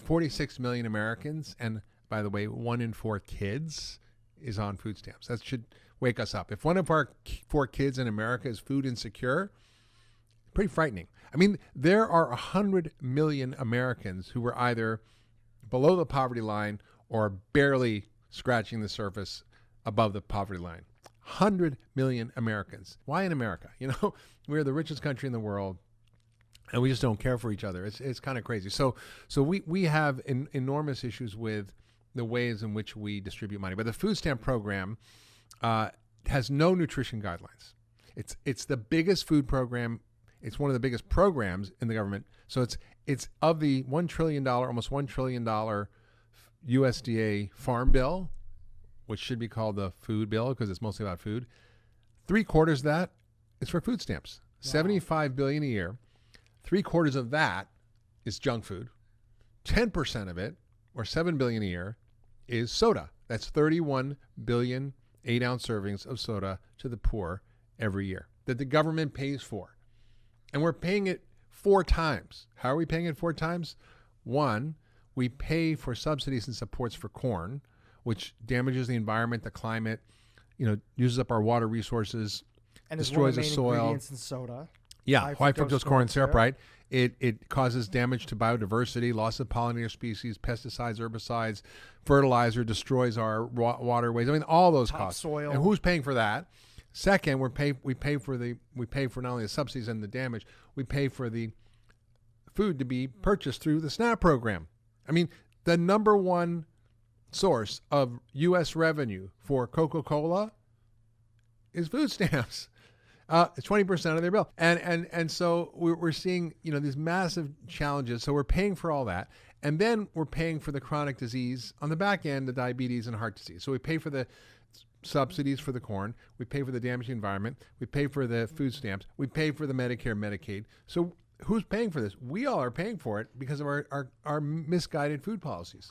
46 million Americans, and by the way, 1 in 4 kids is on food stamps. That should wake us up. If 1 of our 4 kids in America is food insecure, pretty frightening. I mean, there are 100 million Americans who are either below the poverty line or barely scratching the surface above the poverty line. 100 million Americans. Why in America? You know, we're the richest country in the world, and we just don't care for each other. It's kind of crazy. So we have enormous issues with the ways in which we distribute money. But the food stamp program has no nutrition guidelines. It's the biggest food program. It's one of the biggest programs in the government. So it's of the $1 trillion, almost $1 trillion USDA farm bill, which should be called the food bill because it's mostly about food. 3/4 of that is for food stamps. Wow. $75 billion a year. 3/4 of that is junk food. 10% of it, or $7 billion a year, is soda. That's 31 billion 8-ounce servings of soda to the poor every year that the government pays for. And we're paying it 4 times. How are we paying it 4 times? 1, we pay for subsidies and supports for corn, which damages the environment, the climate, uses up our water resources, and destroys the soil. Ingredients in soda. Yeah, high fructose corn syrup, right? It causes damage to biodiversity, loss of pollinator species, pesticides, herbicides, fertilizer, destroys our waterways. I mean, all those costs. Topsoil. And who's paying for that? Second, we pay for not only the subsidies and the damage, we pay for the food to be purchased through the SNAP program. I mean, the number one source of U.S. revenue for Coca-Cola is food stamps. It's 20% of their bill. And so we're seeing, these massive challenges. So we're paying for all that. And then we're paying for the chronic disease on the back end, the diabetes and heart disease. So we pay for the subsidies for the corn. We pay for the damaged environment. We pay for the food stamps. We pay for the Medicare, Medicaid. So who's paying for this? We all are paying for it because of our misguided food policies.